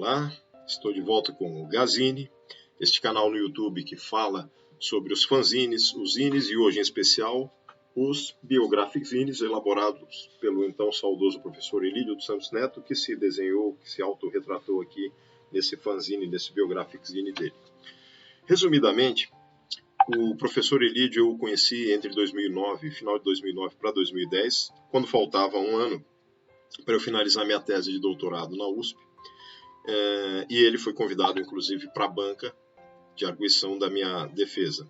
Olá, estou de volta com o Gazine, este canal no YouTube que fala sobre os fanzines, os zines e hoje em especial os biographic zines elaborados pelo então saudoso professor Elídio dos Santos Neto, que se desenhou, que se autorretratou aqui nesse fanzine, nesse biographic zine dele. Resumidamente, o professor Elídio eu o conheci entre 2009, final de 2009 para 2010, quando faltava um ano para eu finalizar minha tese de doutorado na USP. E ele foi convidado, inclusive, para a banca de arguição da minha defesa.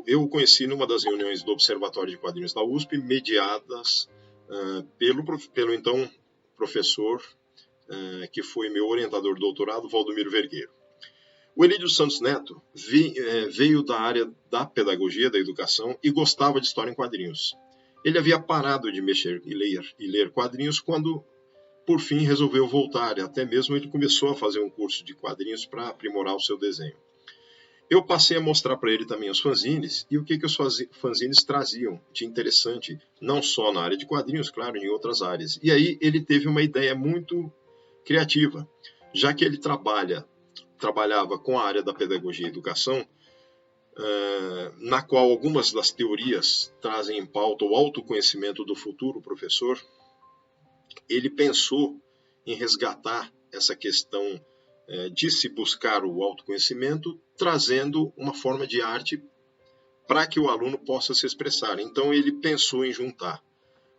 Eu o conheci numa das reuniões do Observatório de Quadrinhos da USP, mediadas pelo então professor, que foi meu orientador de doutorado, Valdomiro Vergueiro. O Elídio Santos Neto veio da área da pedagogia, da educação, e gostava de história em quadrinhos. Ele havia parado de mexer e ler quadrinhos quando, por fim, resolveu voltar. Até mesmo ele começou a fazer um curso de quadrinhos para aprimorar o seu desenho. Eu passei a mostrar para ele também os fanzines e o que os fanzines traziam de interessante, não só na área de quadrinhos, claro, em outras áreas. E aí ele teve uma ideia muito criativa, já que ele trabalhava com a área da pedagogia e educação, na qual algumas das teorias trazem em pauta o autoconhecimento do futuro professor. Ele pensou em resgatar essa questão de se buscar o autoconhecimento, trazendo uma forma de arte para que o aluno possa se expressar. Então ele pensou em juntar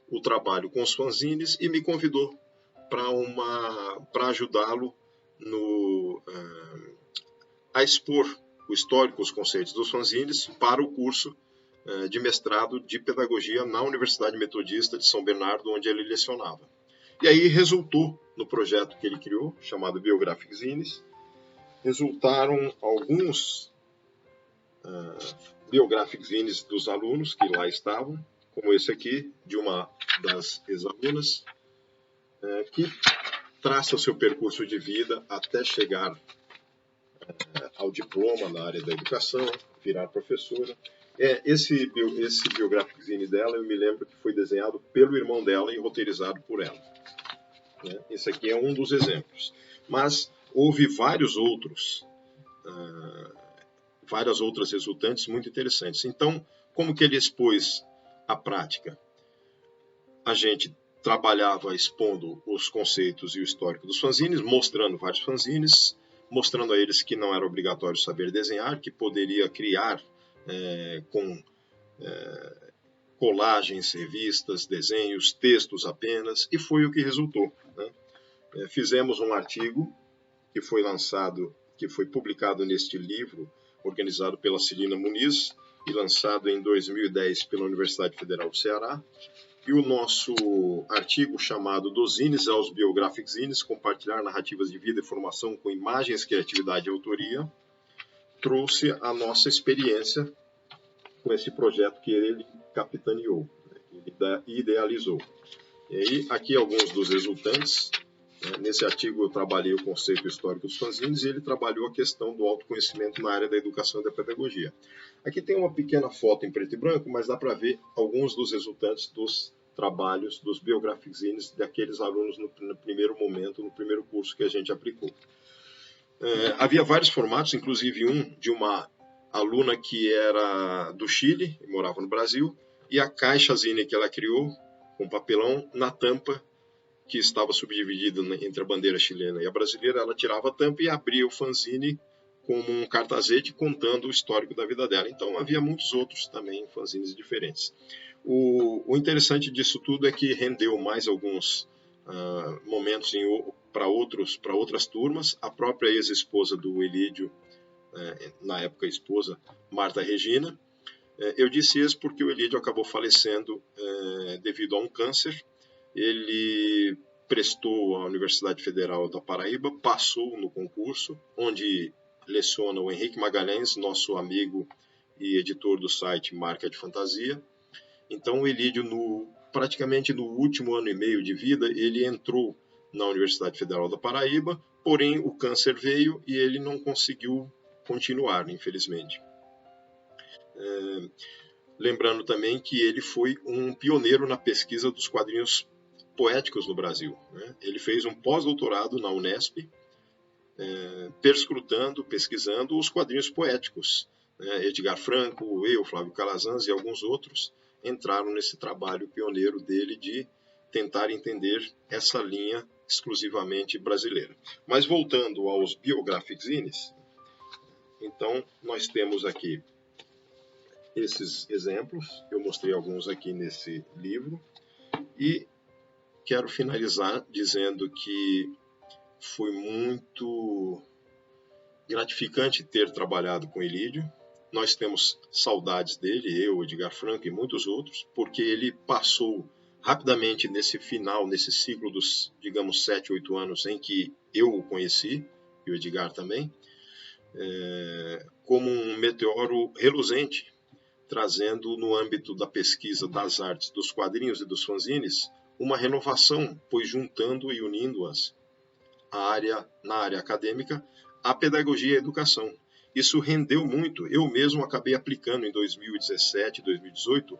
o trabalho com os fanzines e me convidou para ajudá-lo a expor o histórico, os conceitos dos fanzines para o curso de mestrado de pedagogia na Universidade Metodista de São Bernardo, onde ele lecionava. E aí resultou no projeto que ele criou, chamado Biographic Zines, resultaram alguns Biographic Zines dos alunos que lá estavam, como esse aqui, de uma das ex-alunas, que traça o seu percurso de vida até chegar ao diploma na área da educação, virar professora. Esse Biographic Zine dela, eu me lembro que foi desenhado pelo irmão dela e roteirizado por ela. Esse aqui é um dos exemplos. Mas houve várias outras resultantes muito interessantes. Então, como que ele expôs a prática? A gente trabalhava expondo os conceitos e o histórico dos fanzines, mostrando vários fanzines, mostrando a eles que não era obrigatório saber desenhar, que poderia criar com colagens, revistas, desenhos, textos apenas, e foi o que resultou. Fizemos um artigo que foi publicado neste livro, organizado pela Celina Muniz e lançado em 2010 pela Universidade Federal do Ceará. E o nosso artigo chamado Dos Zines aos Biographic Zines, compartilhar narrativas de vida e formação com imagens, criatividade e autoria, trouxe a nossa experiência com esse projeto que ele capitaneou, e idealizou. E aí, aqui alguns dos resultantes. Nesse artigo eu trabalhei o conceito histórico dos fanzines e ele trabalhou a questão do autoconhecimento na área da educação e da pedagogia. Aqui tem uma pequena foto em preto e branco, mas dá para ver alguns dos resultantes dos trabalhos dos biographic zines daqueles alunos no primeiro momento, no primeiro curso que a gente aplicou. Havia vários formatos, inclusive um de uma aluna que era do Chile, e morava no Brasil, e a caixa zine que ela criou, com papelão, na tampa, que estava subdividida entre a bandeira chilena e a brasileira, ela tirava a tampa e abria o fanzine como um cartazete contando o histórico da vida dela. Então havia muitos outros também fanzines diferentes. O interessante disso tudo é que rendeu mais alguns momentos para outras turmas. A própria ex-esposa do Elídio, na época esposa, Marta Regina. Eu disse isso porque o Elídio acabou falecendo devido a um câncer. Ele prestou à Universidade Federal da Paraíba, passou no concurso, onde leciona o Henrique Magalhães, nosso amigo e editor do site Marca de Fantasia. Então o Elídio, praticamente no último ano e meio de vida, ele entrou na Universidade Federal da Paraíba, porém o câncer veio e ele não conseguiu continuar, infelizmente. Lembrando também que ele foi um pioneiro na pesquisa dos quadrinhos poéticos no Brasil, né? Ele fez um pós-doutorado na Unesp, perscrutando, pesquisando os quadrinhos poéticos, né? Edgar Franco, eu, Flávio Calazans e alguns outros entraram nesse trabalho pioneiro dele de tentar entender essa linha exclusivamente brasileira. Mas voltando aos biographic zines, então nós temos aqui esses exemplos, eu mostrei alguns aqui nesse livro, e quero finalizar dizendo que foi muito gratificante ter trabalhado com Elídio. Nós temos saudades dele, eu, Edgar Franco e muitos outros, porque ele passou rapidamente nesse final, nesse ciclo dos, digamos, 7, 8 anos em que eu o conheci, e o Edgar também, como um meteoro reluzente, trazendo no âmbito da pesquisa das artes, dos quadrinhos e dos fanzines, uma renovação, pois juntando e unindo-as na área acadêmica, a pedagogia e a educação. Isso rendeu muito. Eu mesmo acabei aplicando em 2017, 2018,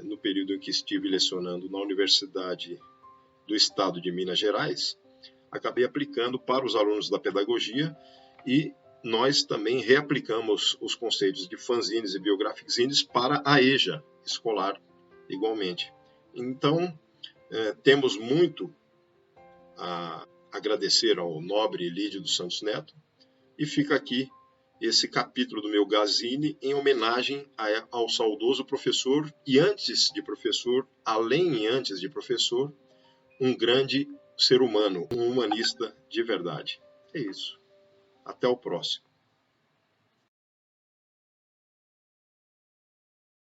no período em que estive lecionando na Universidade do Estado de Minas Gerais, acabei aplicando para os alunos da pedagogia e nós também reaplicamos os conceitos de fanzines e biographic zines para a EJA escolar, igualmente. Então, temos muito a agradecer ao nobre Elídio dos Santos Neto, e fica aqui esse capítulo do meu Gazine em homenagem ao saudoso professor, e antes de professor, além e antes de professor, um grande ser humano, um humanista de verdade. É isso. Até o próximo.